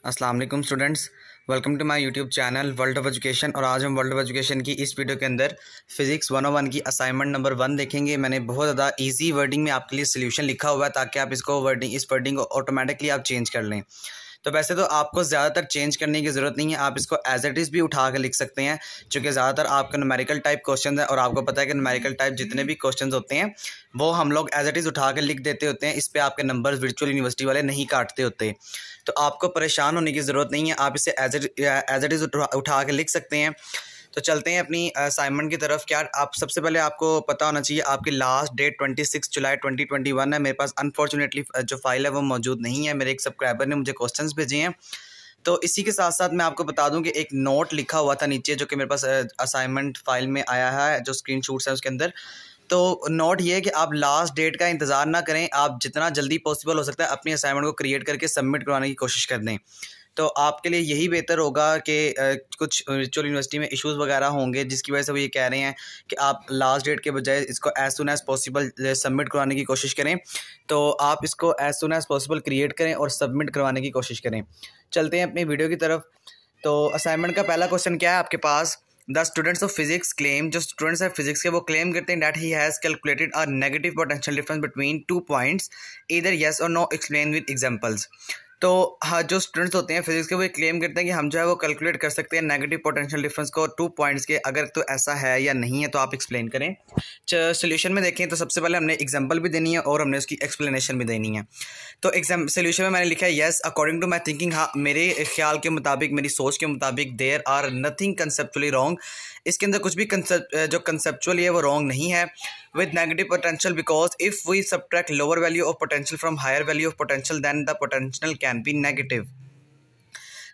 अस्सलाम वालेकुम students, welcome to my YouTube channel world of education. और आज हम वर्ल्ड ऑफ एजुकेशन की इस वीडियो के अंदर फिजिक्स 101 की असाइनमेंट नंबर 1 देखेंगे। मैंने बहुत ज़्यादा इजी वर्डिंग में आपके लिए सोल्यूशन लिखा हुआ है ताकि आप इस वर्डिंग को ऑटोमेटिकली आप चेंज कर लें। तो वैसे तो आपको ज़्यादातर चेंज करने की ज़रूरत नहीं है, आप इसको एज इट इज़ भी उठा कर लिख सकते हैं, क्योंकि ज़्यादातर आपका न्यूमेरिकल टाइप क्वेश्चन है और आपको पता है कि न्यूमेरिकल टाइप जितने भी क्वेश्चन होते हैं वो हम लोग एज इट इज़ उठा कर लिख देते होते हैं। इस पर आपके नंबर वर्चुअल यूनिवर्सिटी वाले नहीं काटते होते, तो आपको परेशान होने की ज़रूरत नहीं है, आप इसे एज इट इज़ उठा के लिख सकते हैं। तो चलते हैं अपनी असाइनमेंट की तरफ। क्या आप सबसे पहले आपको पता होना चाहिए आपकी लास्ट डेट 26 जुलाई 2021 है। मेरे पास अनफॉर्चुनेटली जो फाइल है वो मौजूद नहीं है, मेरे एक सब्सक्राइबर ने मुझे क्वेश्चंस भेजे हैं। तो इसी के साथ साथ मैं आपको बता दूं कि एक नोट लिखा हुआ था नीचे जो कि मेरे पास असाइनमेंट फाइल में आया है, जो स्क्रीनशॉट्स है उसके अंदर। तो नोट ये है कि आप लास्ट डेट का इंतज़ार ना करें, आप जितना जल्दी पॉसिबल हो सकता है अपनी असाइनमेंट को क्रिएट करके सबमिट करवाने की कोशिश कर दें। तो आपके लिए यही बेहतर होगा कि कुछ वर्चुअल यूनिवर्सिटी में इश्यूज़ वगैरह होंगे जिसकी वजह से वो ये कह रहे हैं कि आप लास्ट डेट के बजाय इसको as soon as possible submit करवाने की कोशिश करें। तो आप इसको as soon as possible create करें और सबमिट करवाने की कोशिश करें। चलते हैं अपनी वीडियो की तरफ। तो असाइनमेंट का पहला क्वेश्चन क्या है आपके पास? The students of physics claim, जो स्टूडेंट्स हैं फिजिक्स के वो क्लेम करते हैं, that he has calculated a negative potential difference between 2 points, either yes और नो, एक्सप्लेन विद एग्जांपल्स। तो हाँ, जो स्टूडेंट्स होते हैं फिजिक्स के वो क्लेम करते हैं कि हम जो है वो कैलकुलेट कर सकते हैं नेगेटिव पोटेंशियल डिफरेंस को 2 पॉइंट्स के। अगर तो ऐसा है या नहीं है तो आप एक्सप्लेन करें। सोल्यूशन में देखें तो सबसे पहले हमने एग्जांपल भी देनी है और हमने उसकी एक्सप्लेनेशन भी देनी है। तो सोल्यूशन में मैंने लिखा है yes according to my thinking, हाँ मेरे ख्याल के मुताबिक, मेरी सोच के मुताबिक, there are nothing conceptually wrong, इसके अंदर कुछ भी जो कंसेप्चुअली है वो रॉन्ग नहीं है। With negative potential because if we subtract lower value of potential from higher value of potential then the potential can be negative.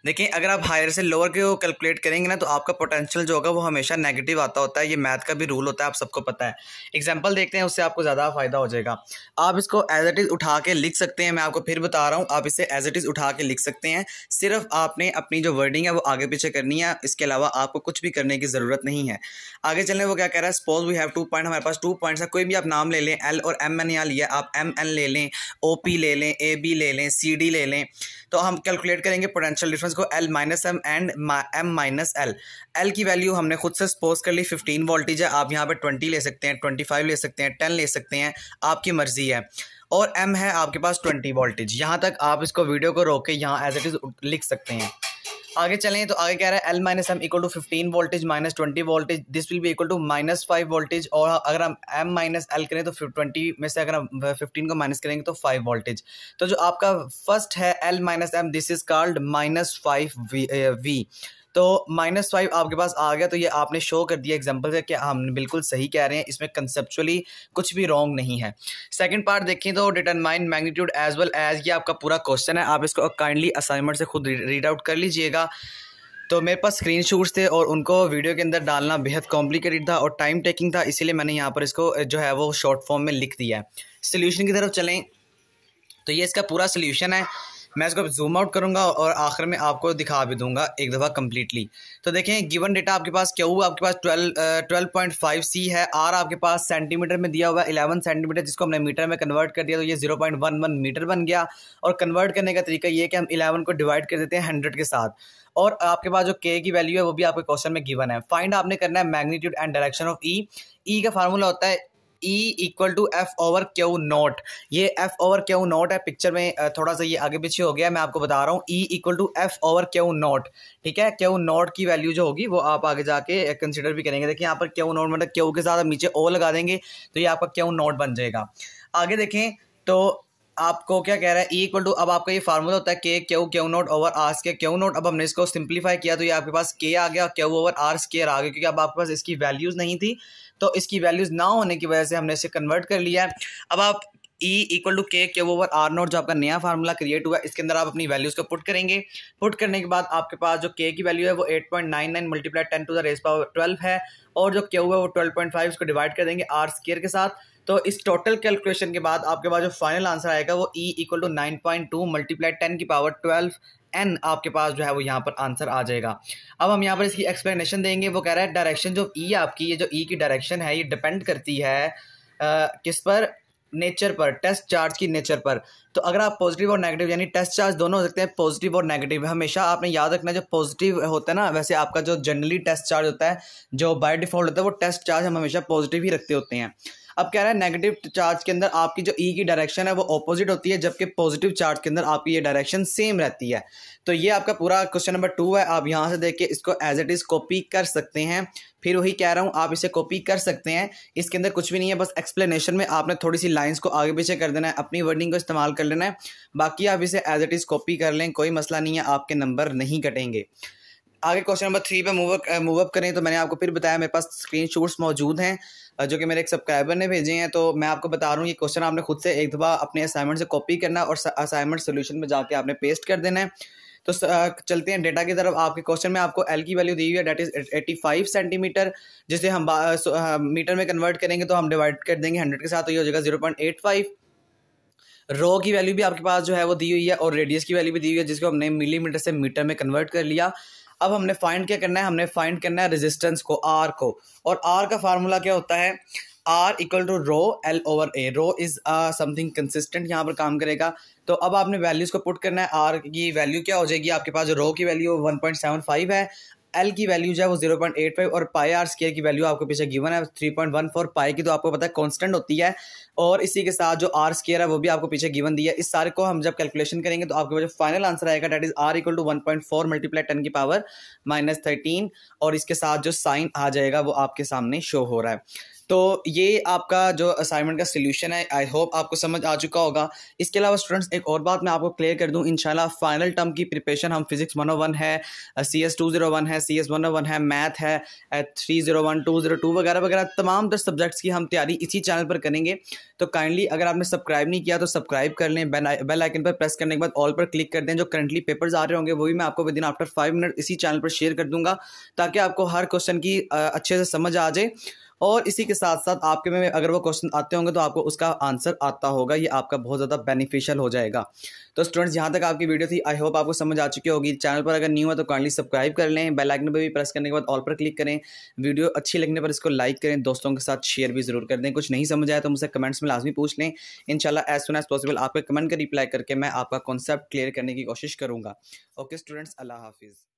देखिए, अगर आप हायर से लोअर के वो कैलकुलेट करेंगे ना तो आपका पोटेंशियल जो होगा वो हमेशा नेगेटिव आता होता है। ये मैथ का भी रूल होता है, आप सबको पता है। एग्जांपल देखते हैं, उससे आपको ज़्यादा फायदा हो जाएगा। आप इसको एज इट इज़ उठा के लिख सकते हैं, मैं आपको फिर बता रहा हूँ, आप इसे एज इट इज़ उठा के लिख सकते हैं। सिर्फ आपने अपनी जो वर्डिंग है वो आगे पीछे करनी है, इसके अलावा आपको कुछ भी करने की ज़रूरत नहीं है। आगे चलने वो क्या कह रहा है? सपोज वी हैव 2 पॉइंट, हमारे पास 2 पॉइंट्स है, कोई भी आप नाम ले लें, एल और एम मैंने यहाँ लिया, आप एम एन ले लें, ओ पी ले लें, ए बी ले लें, सी डी ले लें। तो हम कैलकुलेट करेंगे पोटेंशियल डिफरेंस को L minus M and M minus L. L की वैल्यू हमने खुद से सपोज कर ली 15 वोल्टेज है, आप यहाँ पे 20 ले सकते हैं, 25 ले सकते हैं, 10 ले सकते हैं, आपकी मर्जी है। और एम है आपके पास 20 वोल्टेज। यहाँ तक आप इसको वीडियो को रोक के यहाँ एज इट इज लिख सकते हैं। आगे चलें तो आगे कह रहा है L minus M equal to 15 voltage minus 20 voltage, this will be equal to -5 voltage. और अगर हम एम माइनस एल करें तो 20 में से अगर हम 15 को माइनस करेंगे तो 5 वोल्टेज। तो जो आपका फर्स्ट है L minus M, this is called -5 V. तो -5 आपके पास आ गया, तो ये आपने शो कर दिया एग्जांपल से कि हम बिल्कुल सही कह रहे हैं, इसमें कंसेप्चुअली कुछ भी रॉन्ग नहीं है। सेकंड पार्ट देखें तो determine magnitude as well as, ये आपका पूरा क्वेश्चन है, आप इसको काइंडली असाइनमेंट से खुद रीड आउट कर लीजिएगा। तो मेरे पास स्क्रीनशॉट्स थे और उनको वीडियो के अंदर डालना बेहद कॉम्प्लिकेटेड था और टाइम टेकिंग था, इसीलिए मैंने यहाँ पर इसको जो है वो शॉर्ट फॉर्म में लिख दिया है। सोल्यूशन की तरफ चलें तो ये इसका पूरा सोल्यूशन है। मैं इसको जूम आउट करूंगा और आखिर में आपको दिखा भी दूंगा एक दफ़ा कम्प्लीटली। तो देखें, गिवन डेटा आपके पास क्यू आपके पास 12.5 सी है, आर आपके पास सेंटीमीटर में दिया हुआ है 11 सेंटीमीटर, जिसको हमने मीटर में कन्वर्ट कर दिया तो ये 0.11 मीटर बन गया। और कन्वर्ट करने का तरीका ये है कि हम 11 को डिवाइड कर देते हैं 100 के साथ। और आपके पास जो के की वैल्यू है वो भी आपके क्वेश्चन में गिवन है। फाइंड आपने करना है magnitude and direction of E. E का फार्मूला होता है E equal to F over Q naught. ये एफ ओवर क्यू नॉट है, पिक्चर में थोड़ा सा ये आगे पीछे हो गया, मैं आपको बता रहा हूँ। E equal to F over Q naught, ठीक है। क्यू नॉट की वैल्यू जो होगी वो आप आगे जाके कंसिडर भी करेंगे। देखिए यहाँ पर क्यू नॉट मतलब क्यू के साथ आप नीचे ओ लगा देंगे तो ये आपका क्यू नॉट बन जाएगा। आगे देखें तो आपको क्या कह रहा है, ई इक्वल टू, अब आपका ये फार्मूला होता है K Q Q naught over R square Q naught. अब हमने इसको सिंप्लीफाई किया तो ये आपके पास के आ गया, क्यू ओवर आर स्क्वायर आ गया, क्योंकि अब आपके पास इसकी वैल्यूज़ नहीं थी, तो इसकी वैल्यूज़ ना होने की वजह से हमने इसे कन्वर्ट कर लिया है। अब आप ई इक्वल टू के क्यू ओवर आर नॉट, जो आपका नया फार्मूला क्रिएट हुआ है, इसके अंदर आप अपनी वैल्यूज़ को पुट करेंगे। पुट करने के बाद आपके पास जो के की वैल्यू है वो 8.99 multiply 10 to the raise power 12 है, और जो क्यू है वो 12.5, इसको डिवाइड कर देंगे आर स्क्वायर के साथ। तो इस टोटल कैलकुलेशन के बाद आपके पास जो फाइनल आंसर आएगा वो ई इक्वल टू 9.2 मल्टीप्लाई 10 की पावर 12 एन आपके पास जो है वो यहाँ पर आंसर आ जाएगा। अब हम यहाँ पर इसकी एक्सप्लेनेशन देंगे। वो कह रहा है डायरेक्शन जो ई आपकी, ये जो ई की डायरेक्शन है ये डिपेंड करती है किस पर? नेचर पर, टेस्ट चार्ज की नेचर पर। तो अगर आप पॉजिटिव और नेगेटिव यानी टेस्ट चार्ज दोनों हो सकते हैं, पॉजिटिव और नेगेटिव। हमेशा आपने याद रखना जो पॉजिटिव होता है ना, वैसे आपका जो जनरली टेस्ट चार्ज होता है, जो बाय डिफॉल्ट होता है, वो टेस्ट चार्ज हम हमेशा पॉजिटिव ही रखते होते हैं। अब कह रहा है नेगेटिव चार्ज के अंदर आपकी जो ई की डायरेक्शन है वो ऑपोजिट होती है, जबकि पॉजिटिव चार्ज के अंदर आपकी ये डायरेक्शन सेम रहती है। तो ये आपका पूरा क्वेश्चन नंबर 2 है। आप यहाँ से देख के इसको एज इट इज़ कॉपी कर सकते हैं। फिर वही कह रहा हूँ, आप इसे कॉपी कर सकते हैं। इसके अंदर कुछ भी नहीं है, बस एक्सप्लेनेशन में आपने थोड़ी सी लाइंस को आगे पीछे कर देना है, अपनी वर्डिंग को इस्तेमाल कर लेना है। बाकी आप इसे एज इट इज़ कॉपी कर लें, कोई मसला नहीं है, आपके नंबर नहीं कटेंगे। आगे क्वेश्चन नंबर 3 पे मूव अप करें। तो मैंने आपको फिर बताया मेरे पास स्क्रीनशॉट्स मौजूद हैं जो कि मेरे एक सब्सक्राइबर ने भेजे हैं। तो मैं आपको बता रहा हूँ, ये क्वेश्चन आपने खुद से एक दफ़ा अपने असाइनमेंट से कॉपी करना और असाइनमेंट सोल्यूशन में जाके आपने पेस्ट कर देना है। तो चलते हैं डेटा की तरफ। आपके क्वेश्चन में आपको एल की वैल्यू दी हुई है, डेट इज 85 सेंटीमीटर, जिसे हम मीटर में कन्वर्ट करेंगे तो हम डिवाइड कर देंगे 100 के साथ, तो ये हो जाएगा 0.85। रो की वैल्यू भी आपके पास जो है वो दी हुई है और रेडियस की वैल्यू भी दी हुई है, जिसको हमने मिलीमीटर से मीटर में कन्वर्ट कर लिया। अब हमने फाइंड क्या करना है, हमने फाइंड करना है रेजिस्टेंस को, आर को। और आर का फार्मूला क्या होता है, R equal to rho L over A. Rho is something consistent, यहाँ पर काम करेगा। तो अब आपने वैल्यूज को पुट करना है। आर की वैल्यू क्या हो जाएगी, आपके पास जो रो की वैल्यू 1.75 है, एल की वैल्यू जो है वो 0.85, और पाई आर स्क्वायर की वैल्यू आपको पीछे गिवन है 3.14। पाई की तो आपको पता है कांस्टेंट होती है, और इसी के साथ जो आर स्क्वायर है वो भी आपको पीछे गिवन दिया है। इस सारे को हम जब कैलकुलेशन करेंगे तो आपके पास जो फाइनल आंसर आएगा that is R equal to 1.4 multiply 10 की पावर -13, और इसके साथ जो साइन आ जाएगा वो आपके सामने शो हो रहा है। तो ये आपका जो असाइनमेंट का सोल्यूशन है, आई होप आपको समझ आ चुका होगा। इसके अलावा स्टूडेंट्स एक और बात मैं आपको क्लियर कर दूं, इंशाल्लाह फाइनल टर्म की प्रिपरेशन हम फिजिक्स 101 है, CS 201 है, CS 101 है, मैथ है 301, 202 वगैरह वगैरह तमाम 10 सब्जेक्ट्स की हम तैयारी इसी चैनल पर करेंगे। तो काइंडली अगर आपने सब्सक्राइब नहीं किया तो सब्सक्राइब कर लें, बेल आइकन पर प्रेस करने के बाद ऑल पर क्लिक कर दें। जो करंटली पेपर्स आ रहे होंगे वो भी मैं आपको विद इन आफ्टर 5 मिनट इसी चैनल पर शेयर कर दूंगा, ताकि आपको हर क्वेश्चन की अच्छे से समझ आ जाए। और इसी के साथ साथ आपके में अगर वो क्वेश्चन आते होंगे तो आपको उसका आंसर आता होगा, ये आपका बहुत ज़्यादा बेनिफिशियल हो जाएगा। तो स्टूडेंट्स, यहाँ तक आपकी वीडियो थी, आई होप आपको समझ आ चुकी होगी। चैनल पर अगर न्यू है तो काइंडली सब्सक्राइब कर लें, बेल आइकन पर भी प्रेस करने के बाद ऑल पर क्लिक करें। वीडियो अच्छी लगने पर इसको लाइक करें, दोस्तों के साथ शेयर भी जरूर कर दें। कुछ नहीं समझ आया तो मुझसे कमेंट्स में लाजमी पूछ लें, इंशाल्लाह एज सुन एज पॉसिबल आपके कमेंट का रिप्लाई करके मैं आपका कॉन्सेप्ट क्लियर करने की कोशिश करूँगा। ओके स्टूडेंट्स, अल्लाह हाफिज़।